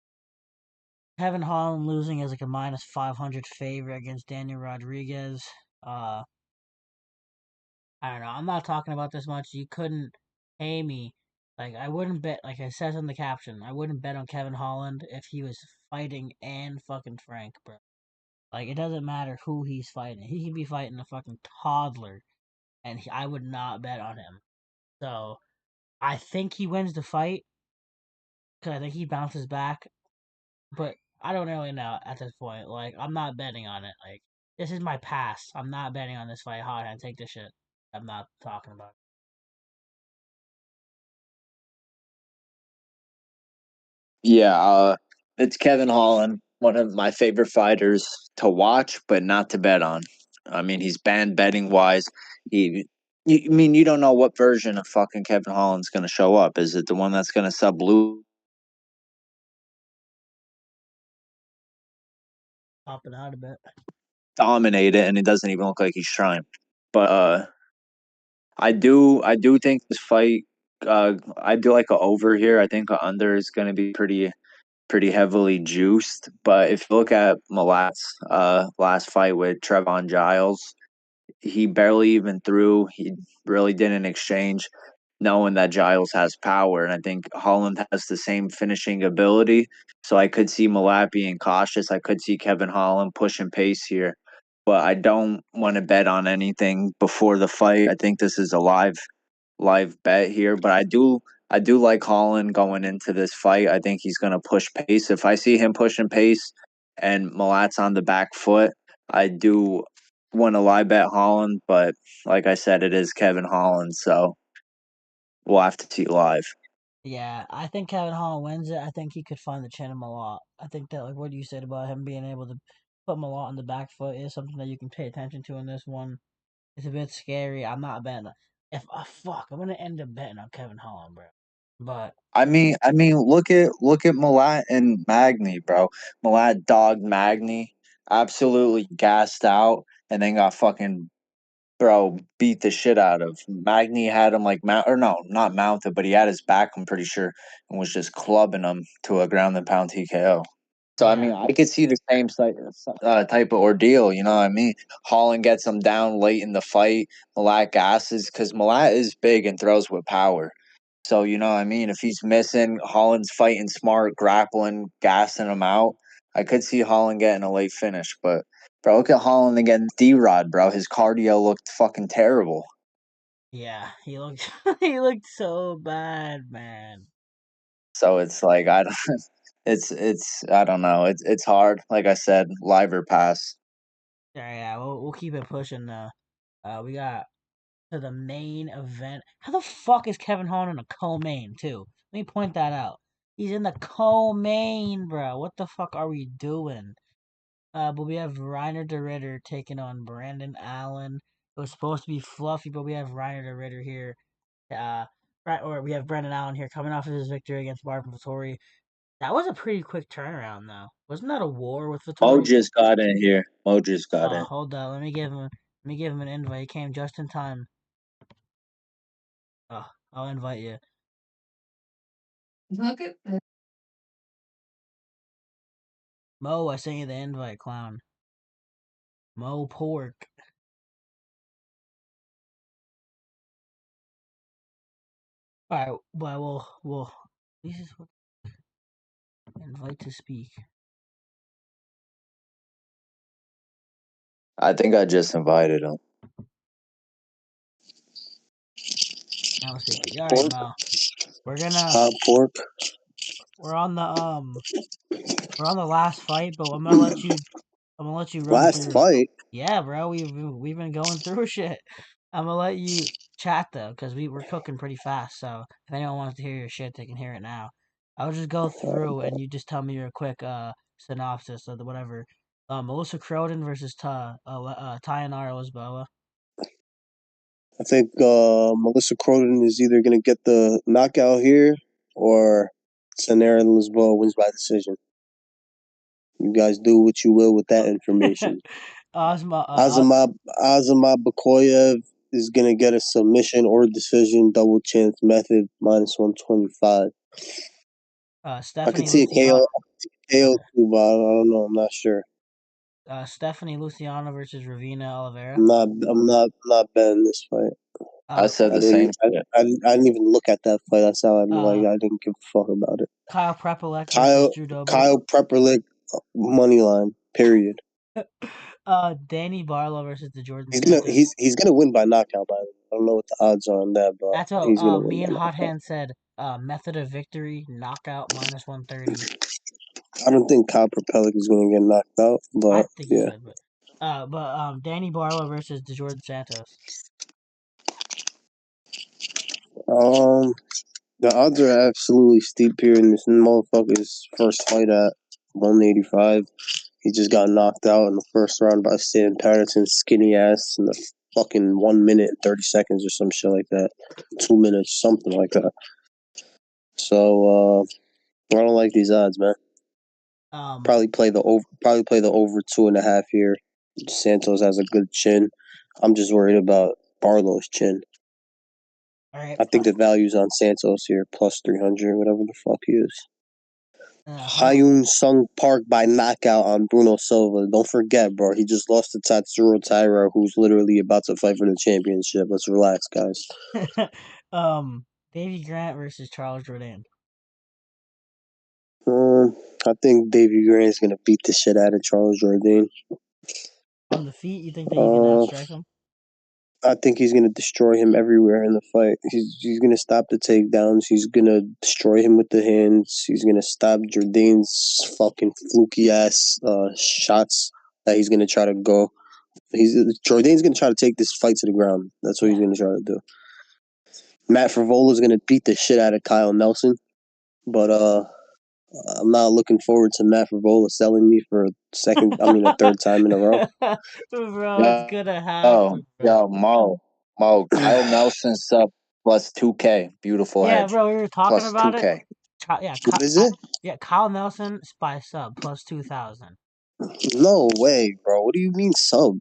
Kevin Holland losing as like a minus 500 favorite against Daniel Rodriguez. Uh, I don't know. I'm not talking about this much. You couldn't pay me. Like I wouldn't bet. Like I said in the caption, I wouldn't bet on Kevin Holland if he was fighting Anne fucking Frank, bro. Like it doesn't matter who he's fighting. He could be fighting a fucking toddler, and I would not bet on him. So I think he wins the fight because I think he bounces back. But I don't really know at this point. Like I'm not betting on it. Like this is my pass. I'm not betting on this fight hard and take this shit. I'm not talking about it. Yeah, it's Kevin Holland, one of my favorite fighters to watch, but not to bet on. I mean, he's banned betting wise. I mean, you don't know what version of fucking Kevin Holland's going to show up. Is it the one that's going to sub Lou Popping out a bit. dominate it, and it doesn't even look like he's trying? But I do think this fight. I do like a over here. I think a under is going to be pretty heavily juiced. But if you look at Malatt's last fight with Trevon Giles, he barely even threw. He really didn't exchange, knowing that Giles has power. And I think Holland has the same finishing ability. So I could see Malatt being cautious. I could see Kevin Holland pushing pace here. But I don't want to bet on anything before the fight. I think this is a live bet here, but I do like Holland going into this fight. I think he's going to push pace. If I see him pushing pace and Malatt's on the back foot, I do want to lie bet Holland, but like I said, it is Kevin Holland, so we'll have to see live. Yeah, I think Kevin Holland wins it. I think he could find the chin of Malott. I think that like what you said about him being able to put Malott on the back foot is something that you can pay attention to in this one. It's a bit scary. I'm not betting. If fuck, I'm gonna end up betting on Kevin Holland, bro. But Look at Malott and Magny, bro. Malott dogged Magny, absolutely gassed out, and then got fucking beat the shit out of. Magny had him like mount or no, not mounted, but he had his back, I'm pretty sure, and was just clubbing him to a ground and pound TKO. So I mean, yeah, I could see the same type of ordeal. You know what I mean? Holland gets him down late in the fight. Malott gasses because Malott is big and throws with power. So you know what I mean? If he's missing, Holland's fighting smart, grappling, gassing him out. I could see Holland getting a late finish, but bro, look at Holland against D-Rod, bro. His cardio looked fucking terrible. yeah, he looked he looked so bad, man. So it's like I don't it's I don't know. It's hard. Like I said, live or pass. Yeah, yeah, we'll keep it pushing. We got to the main event. How the fuck is Kevin Holland in a co-main too? Let me point that out. He's in the co-main, bro. What the fuck are we doing? But we have Reiner de Ritter taking on Brandon Allen. It was supposed to be fluffy, but we have Reiner de Ritter here. Right, or we have Brandon Allen here coming off of his victory against Marvin Vettori. That was a pretty quick turnaround, though. Wasn't that a war with Mo Vettori? just got in here. Mo just got in. Hold on. Let me give him an invite. He came just in time. I'll invite you. Look at this. Mo, I sent you the invite, clown. Mo Pork. All right, but we'll. This is what invite to speak. I think I just invited him. Now speak. All right, Pork, Mo. We're gonna hot pork. we're on the we're on the last fight, but I'm gonna let you run Last through. fight. Yeah, bro, we've been going through shit. I'm gonna let you chat though, because we're cooking pretty fast. So if anyone wants to hear your shit, they can hear it now. I'll just go through and you just tell me your quick synopsis of the whatever. Melissa Croden versus Tayanara Lisboa. I think Melissa Croden is either going to get the knockout here or Sanera Lisboa wins by decision. You guys do what you will with that information. Ozma, Azamab Bekoev is going to get a submission or decision, double chance method, minus 125. I could Stephanie see a Luciano. KO too, but I don't know. I'm not sure. Stephanie Luciano versus Ravina Oliveira. I'm not betting this fight. I Uh, said I the didn't. same shit. I didn't even look at that fight. That's how uh, I didn't give a fuck about it. Kyle Prepolec versus Kyle Drew Dober. Kyle Prepolec money line. Period. Danny Barlow versus the Jordan He's gonna Santos. he's gonna win by knockout. By the way, I don't know what the odds are on that, but That's what he's gonna win me by and Hot knockout. Hand said. Method of victory, knockout minus 130. I don't think Kyle Prepolec is gonna get knocked out, I but think he yeah. could, but Danny Barlow versus the Jordan Santos. Um, the odds are absolutely steep here in this motherfucker's first fight at 185. He just got knocked out in the first round by Stan Patterson's skinny ass in the fucking 1 minute and 30 seconds or some shit like that. 2 minutes, something like that. So I don't like these odds, man. Um, Probably play the over. Probably play the over 2.5 here. Santos has a good chin. I'm just worried about Barlow's chin. all right, I think the value's on Santos here, plus 300, whatever the fuck he is. High. Hyun Sung Park by knockout on Bruno Silva. Don't forget, bro. He just lost to Tatsuro Taira, who's literally about to fight for the championship. Let's relax, guys. Davy Grant versus Charles Jourdain. I think Davy Grant's gonna beat the shit out of Charles Jourdain. On the feet, you think that he's gonna Uh, outstrike him? I think he's gonna destroy him everywhere in the fight. He's gonna stop the takedowns. He's gonna destroy him with the hands. He's gonna stop Jourdain's fucking fluky ass shots that he's gonna try to go. Jourdain's gonna try to take this fight to the ground. That's what he's gonna try to do. Matt Frevola is gonna beat the shit out of Kyle Nelson, but I'm not looking forward to Matt Frevola selling me for a third time in a row. Bro, it's gonna happen, bro. Mo, Kyle Nelson sub plus 2K. Beautiful Yeah, hedge. bro, we were talking Plus about it. 2K. What is it? Kyle Nelson by sub plus 2,000. No way, bro. What do you mean sub?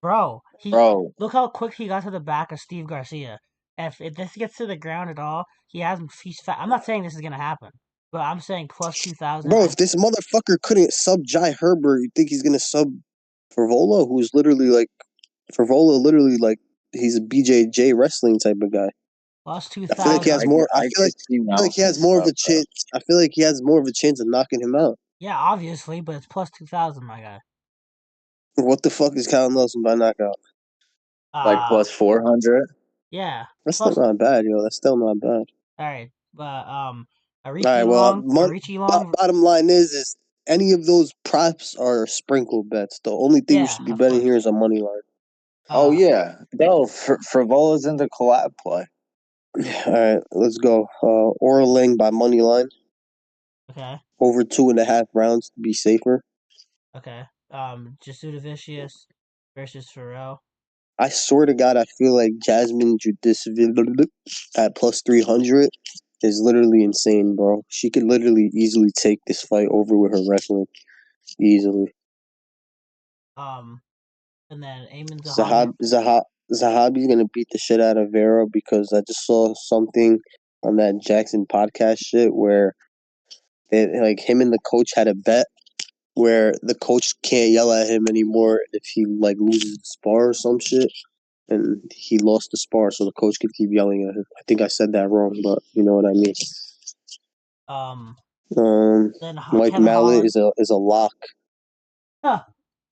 Bro, Bro, look how quick he got to the back of Steve Garcia. If this gets to the ground at all, he's fat. I'm not saying this is gonna happen, but I'm saying plus 2,000. Bro, if this motherfucker couldn't sub Jai Herbert, you think he's gonna sub Frevola, who's literally like he's a BJJ wrestling type of guy. Plus I feel like he 2,000. has more. I could see I feel like he Nelson has more of sub, a chance. I feel like he has more of a chance of knocking him out. Yeah, obviously, but it's plus 2,000, my guy. What the fuck is Kyle Nelson by knockout? like plus 400. Yeah. That's still Plus, not bad, yo. That's still not bad. all right, but All right. Well, Arichi Long. bottom line is any of those props are sprinkle bets. The only thing you Yeah, should be of betting course. here is a money line. Oh yeah, no, Frivola's in the collab play. All right, let's go. Aoriquileng by money line. Okay. Over 2.5 rounds to be safer. Okay. Jasudavicious versus Fiorot. I swear to God, I feel like Jasmine Judiceville at plus 300 is literally insane, bro. She could literally easily take this fight over with her wrestling. Easily. And then Eamon Zahabi. Zahabi's gonna beat the shit out of Vera because I just saw something on that Jackson podcast shit where like him and the coach had a bet where the coach can't yell at him anymore if he like loses the spar or some shit. And he lost the spar, so the coach could keep yelling at him. I think I said that wrong, but you know what I mean. Then Mike Kevin Malott Holland. is a lock, Huh.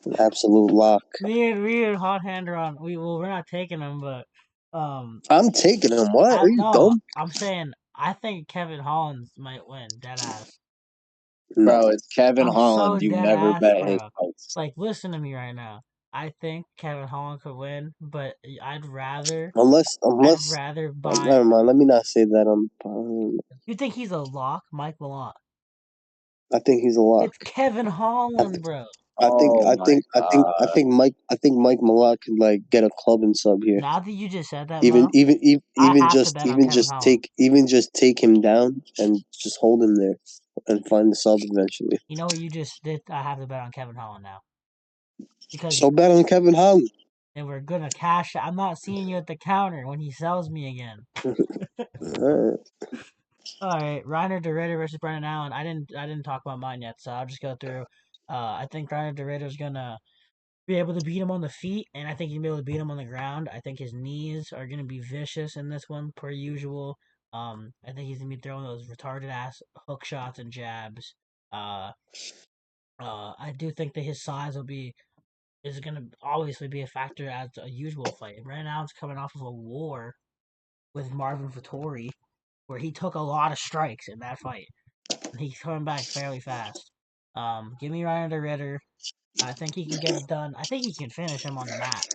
an absolute lock. Me and Hot Hand are on. We're not taking him, but I'm taking him. What? Are you no, dumb? I'm saying I think Kevin Holland might win. Dead ass. No. Bro, it's Kevin I'm so Holland. You dead never ass, bet his bro. fights. Like, listen to me right now. I think Kevin Holland could win, but I'd rather Unless, buy. never mind. Let me not say that. You think he's a lock, Mike Malott? I think he's a lock. It's Kevin I, Holland, bro. Oh my god. I think Mike Malott could like get a club and sub here. Now that you just said that, Mo, I have to bet on Kevin Holland. Just take him down and just hold him there and find the sub eventually. You know what you just did? I have to bet on Kevin Holland now because So bet on Kevin Holland. and we're gonna cash. I'm not seeing you at the counter when he sells me again. Alright. All right, Reiner DeRitter versus Brendan Allen. I didn't talk about mine yet, so I'll just go through. I think Reiner DeRitter's gonna be able to beat him on the feet, and I think he's gonna be able to beat him on the ground. I think his knees are gonna be vicious in this one, per usual. I think he's gonna be throwing those retarded ass hook shots and jabs. Uh, I do think that his size is gonna obviously be a factor as a usual fight. Brendan Allen's coming off of a war with Marvin Vettori, where he took a lot of strikes in that fight. And he's coming back fairly fast. Give me Ryan DeRitter. I think he can get it done. I think he can finish him on the mat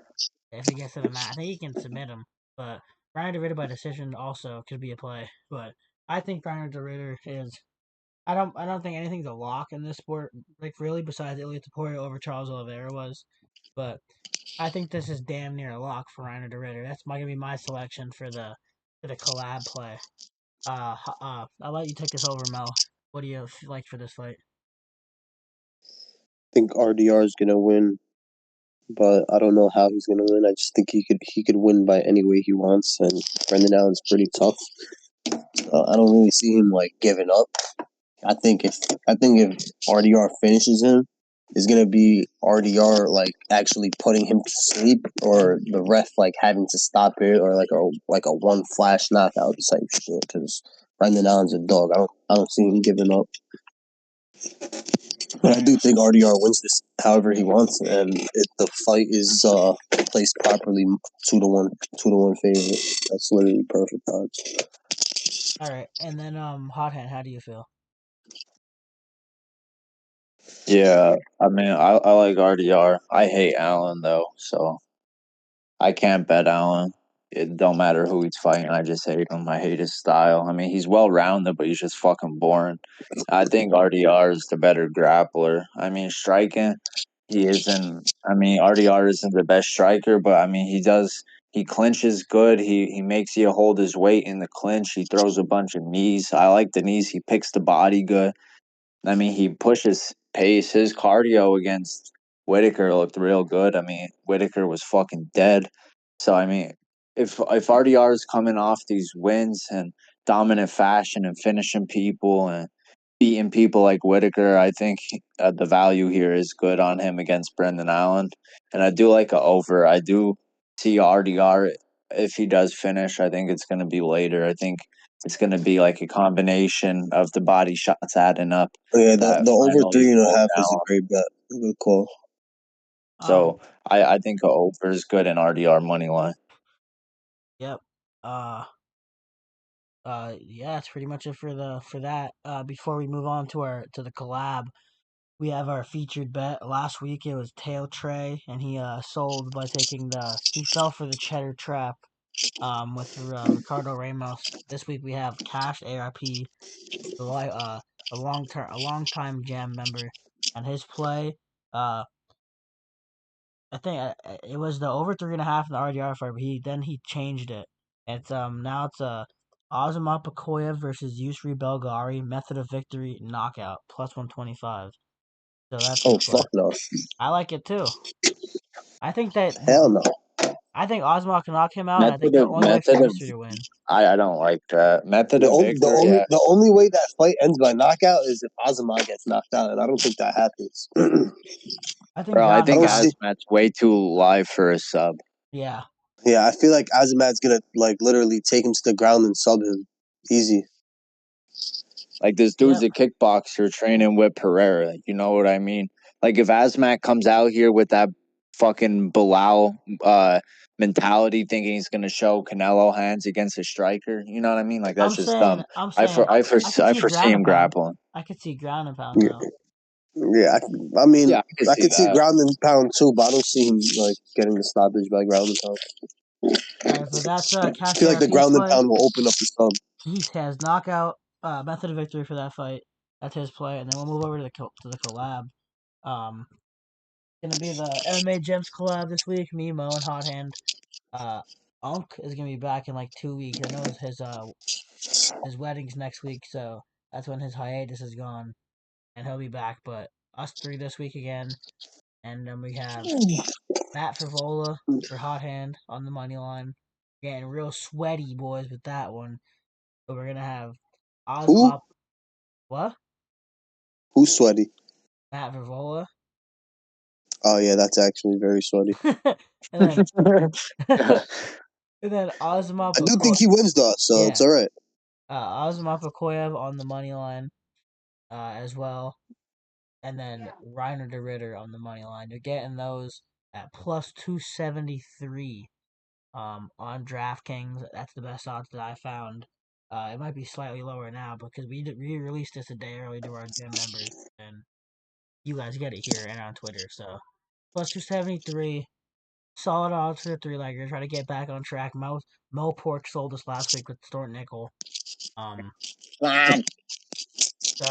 if he gets to the mat. I think he can submit him. But Ryan DeRitter by decision also could be a play. But I think Ryan DeRitter is. I don't think anything's a lock in this sport, like really, besides Ilya Taporia over Charles Oliveira was. But I think this is damn near a lock for Reiner DeRitter. That's gonna be my selection for the collab play. I'll let you take this over, Mo. What do you like for this fight? I think RDR is gonna win, but I don't know how he's gonna win. I just think he could win by any way he wants, and Brendan Allen's pretty tough. I don't really see him like giving up. I think if RDR finishes him, it's gonna be RDR like actually putting him to sleep, or the ref like having to stop it, or like a one flash knockout type shit. Because Brendan Allen's a dog. I don't see him giving up. But I do think RDR wins this however he wants, and if the fight is placed properly, 2-1 favorite. That's literally perfect odds. All right, and then Hot Hand, how do you feel? Yeah, I mean, I like RDR. I hate Allen though, so I can't bet Allen. It don't matter who he's fighting. I just hate him. I hate his style. I mean, he's well rounded, but he's just fucking boring. I think RDR is the better grappler. I mean, striking, he isn't. I mean, RDR isn't the best striker, but I mean, he does. He clinches good. He makes you hold his weight in the clinch. He throws a bunch of knees. I like the knees. He picks the body good. I mean, he pushes pace. His cardio against Whitaker looked real good. I mean, Whitaker was fucking dead. So I mean, if RDR is coming off these wins and dominant fashion and finishing people and beating people like Whitaker, I think the value here is good on him against Brendan Allen. And I do like a over. I do see RDR if he does finish. I think it's going to be later. I think it's going to be like a combination of the body shots adding up. Yeah, That the over finally 3.5 down. is a great bet. Good call. So I think a over is good in RDR money line. Yep. Yeah, that's pretty much it for that. Before we move on to the collab, we have our featured bet. Last week it was Tail Trey, and he sold by he fell for the cheddar trap with Ricardo Ramos. This week we have Cash ARP, a long time Jam member, and his play. I think it was the over 3.5 in the RDR fight, but he changed it. It's now it's Ozama Bekoev versus Yusri Belgaroui, method of victory knockout plus 125. So that's his Oh, play. fuck no. I like it too. I think that Hell no. I think Ozama can knock him out, and I think the only way for Yusri to win. I don't like that method of victory. Yeah. The only way that fight ends by knockout is if Azama gets knocked out, and I don't think that happens. I think Bro, I ground and think pound. Azmat's way too live for a sub. Yeah. Yeah, I feel like Azamat's gonna like literally take him to the ground and sub him. Easy. Like this dude's a kickboxer training with Pereira. You know what I mean? Like if Azmat comes out here with that fucking Bilal mentality, thinking he's gonna show Canelo hands against a striker, you know what I mean? Like that's just dumb. I'm I saying I could see foresee ground him and pound. grappling. I could see ground and pound Yeah, though. yeah. I mean, Yeah, I can I see could see that. ground and pound too, but I don't see him like getting the stoppage by ground and pound. All right, but that's I Cash feel like the ARP's ground and play. pound will open up the sub. He has knockout method of victory for that fight. That's his play, and then we'll move over to the collab. Gonna be the MMA Gems collab this week. Me, Mo, and Hot Hand. Unk is gonna be back in like 2 weeks. I know his wedding's next week, so that's when his hiatus is gone, and he'll be back. But us three this week again, and then we have Matt Frevola for Hot Hand on the money line. Getting real sweaty, boys, with that one. But we're gonna have Who? Ozma. What? Who's sweaty? Matt Frevola. Oh yeah, that's actually very sweaty. and then and then Ozma I do Beko. think he wins though, so it's Yeah, all right. Ozma Bekoev on the money line as well, and then Reiner de Ritter on the money line. You're getting those at plus 273 on DraftKings. That's the best odds that I found. It might be slightly lower now because we released this a day early to our gym members, and you guys get it here and on Twitter. So plus 273. Solid odds for the three legger. Try to get back on track. Mo Pork sold us last week with Stort Nickel. Um, so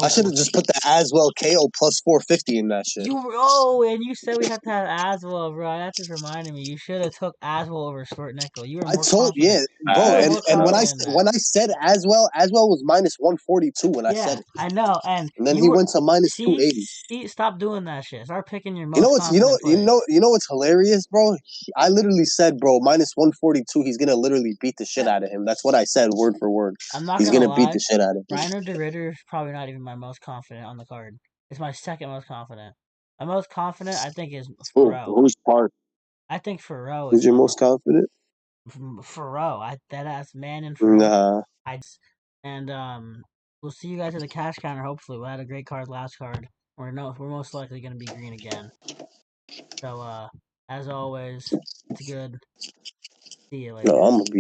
I should hopefully have just put the Aswell KO plus 450 in that shit. and you said we had to have Aswell, bro. That just reminded me. You should have took Aswell over Stort Nickel. You were I more told confident. yeah, You bro, were I more and confident in that. when I said Aswell was minus 142 when I said Yeah, it, I know. And and then you he were went to minus see 280. see stop doing that shit. Start picking your You know most what's confident plays. you know what's hilarious, bro? I literally said, bro, minus 142. He's gonna literally beat the shit out of him. That's what I said, word for word. I'm not He's gonna gonna beat lie. the shit out of him. Reiner de Ritter is probably not even my most confident on the card. It's my second most confident. My most confident, I think, is Faro. who's part? I think Faro is Who's your my most confident? Faro. That ass man in Faro. Nah. And we'll see you guys at the cash counter. Hopefully, we had a great card last card. We're most likely gonna be green again. So as always, it's good. See you No, later. I'm gonna be